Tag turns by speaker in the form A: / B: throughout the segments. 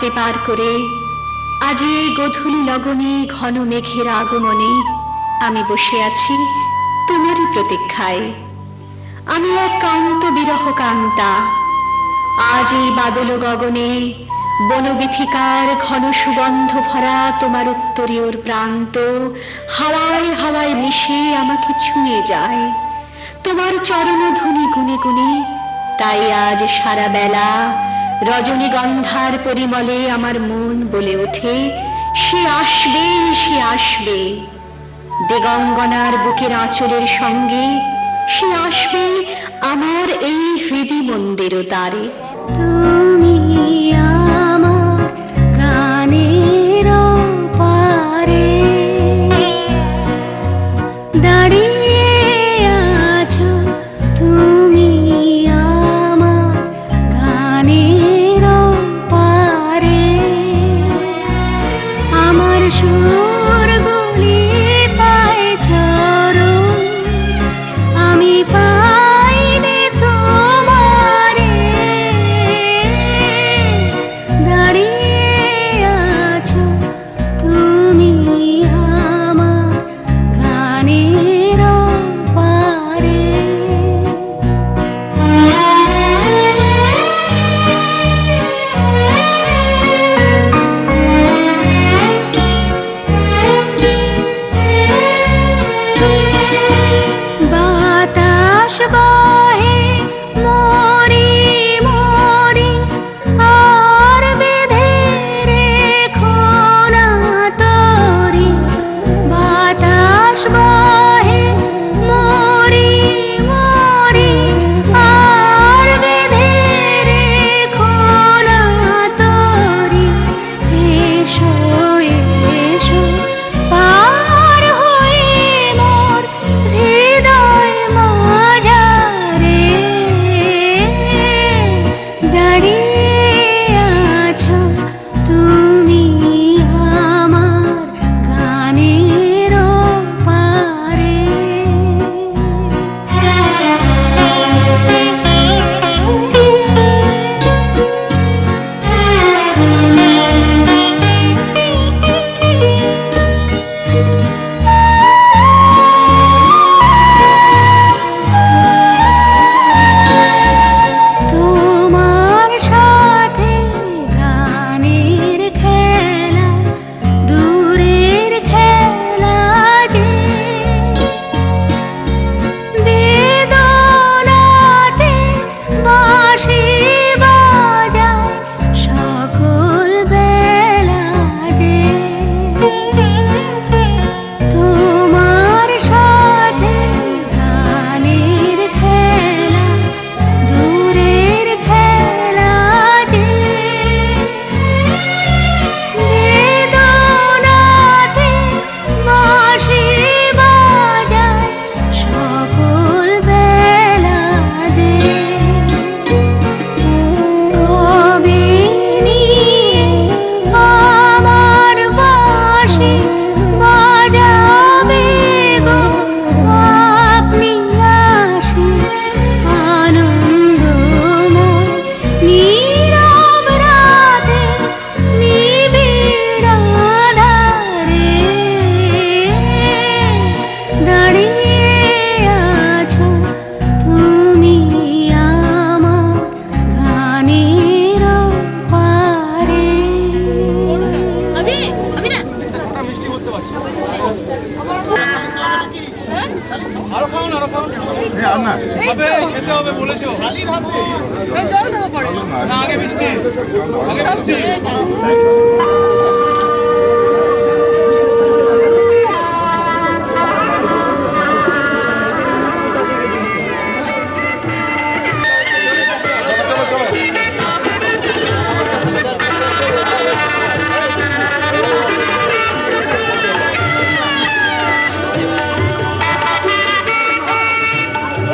A: রাত্রি পার করে আজ এই গধূলি লগনে ঘন মেঘের আগমনে আমি বসে আছি তোমারই প্রতীক্ষায়। আমি এক কান্ত বিরহ কান্তা। আজ এই বাদল গগনে বনবিথিকার ঘন সুগন্ধ ভরা তোমার উত্তরীয়র প্রান্ত হাওয়ায় হাওয়ায় মিশে আমাকে ছুঁয়ে যায় তোমার চরণধ্বনি গুনে গুনে। তাই আজ সারা বেলা রজনীগন্ধার পরিমলে আমার মন বলে ওঠে, সে আসবে, সে আসবে। দিগঙ্গনার বুকের আঁচলের সঙ্গে সে আসবে আমার এই হৃদি মন্দির দ্বারে।
B: তুমি আমার গানের পারে দাঁড়িয়ে আছো, তুমি আমার গানের পারে। আমার সুর গুলি পায় চরণ, আমি পাইনি তোমারে। দাঁড়িয়ে আছো তুমি আমার গানের পারে। বাতাস বহে মরি মরি, আর বেঁধে রেখো না তরি। বাতাস বহে মরি মরি, আর বেঁধে রেখো না তরি। এসো এসো পার হয়ে মোর হৃদয় মাঝারে। দাঁড়িয়ে আছো তুমি আমার গানের পারে। তোমার সাথে গানের খেলা দূরের খেলা যে, বেদনাতে বাঁশি বাজায় সকল বেলা যে। তোমার সাথে গানের খেলা দূরের খেলা যে, বেদনাতে বাঁশি বাজায় সকল বেলা যে। কবে নিয়ে আমার বাঁশি বাজাবে গো আপনি আসি, আনন্দময় নীরব রাতে নিবিড় আঁধারে। দাঁড়িয়ে আছো তুমি আমার গানের পারে।
C: আরো খাওন আরো খাওন। হবে খেতে হবে বলেছো।
D: জল দেবো পরে
C: না আগে মিষ্টি, আগে মিষ্টি।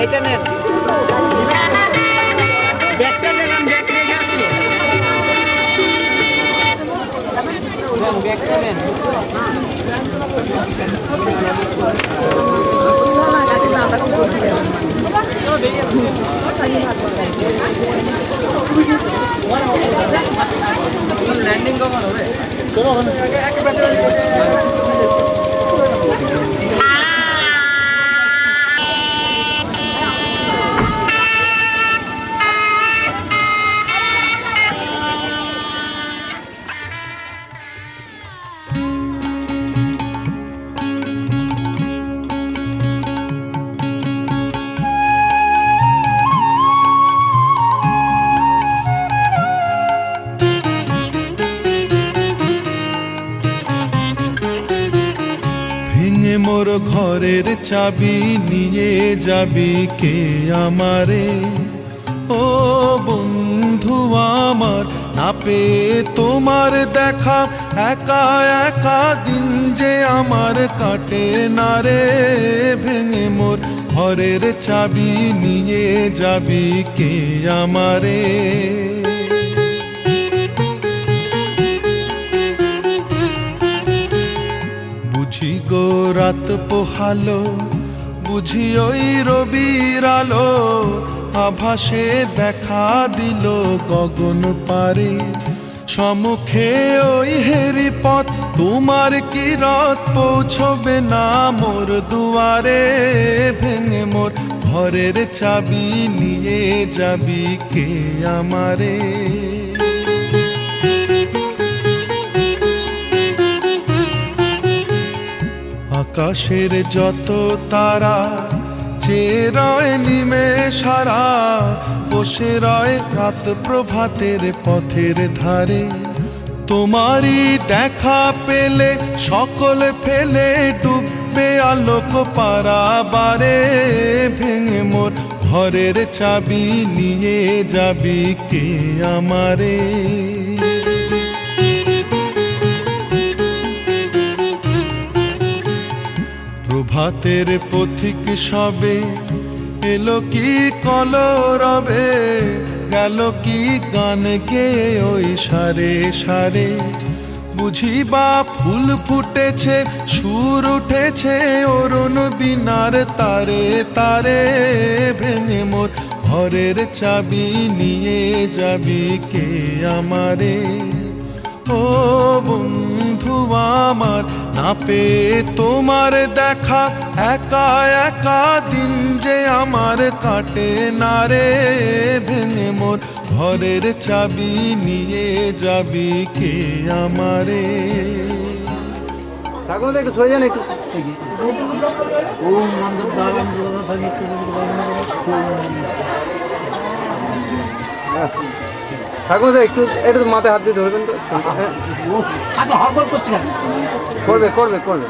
D: এটা নেন, ব্যাগটা নেন, আমি ব্যাগ রেখে আসি। ব্যাগটা নেন।
C: ল্যান্ডিং কখন হবে?
E: ভেঙে মোর ঘরের চাবি নিয়ে যাবি কে আমারে? ও বন্ধু আমার, না পেয়ে তোমার দেখা একা একা দিন যে আমার কাটে না রে। ভেঙে মোর ঘরের চাবি নিয়ে যাবি কে আমারে? বুঝি গো রাত পোহালো, বুঝি ওই রবির আলো, আভাসে দেখা দিল গগন পারে। সম্মুখে ওই হেরি পথ, তোমার কি রথ পৌঁছবে না মোর দুয়ারে? ভেঙে মোর ঘরের চাবি নিয়ে যাবি কে আমারে? আকাশের যত তারা চেয়ে রয় নিমেষারা, বসে রয় রাত প্রভাতের পথের ধারে। তোমারই দেখা পেলে সকল ফেলে ডুববে আলোক পারাবারে। ভেঙে মোর ঘরের চাবি নিয়ে যাবি কে আমারে? প্রভাতের পথিক সবে এলো কি কলরবে, গেল কি গান গেয়ে ওই সারে সারে। বুঝি বা ফুল ফুটেছে, সুর উঠেছে অরুণ বিনার তারে তারে। ভেঙে মোর ঘরের চাবি নিয়ে যাবি কে আমারে? ও বন্ধু আমার, না পেয়ে তোমার দেখা একা একা দিন যে আমার কাটে না রে। ভেঙে মোর ঘরের চাবি নিয়ে যাবি কে আমারে?
C: ঠাকুর একটু সরে যান একটু। ঠাকুর একটু একটু মাথায় হাত দিয়ে ধরবেন তো। করবে করবে করবে।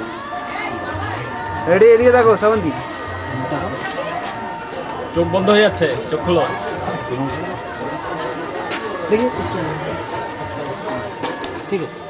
C: রেডি, এদিকে দেখো শ্রাবন্তী।
D: চোখ বন্ধ হয়ে যাচ্ছে, চোখ খুলো।
C: দেখি ঠিক আছে।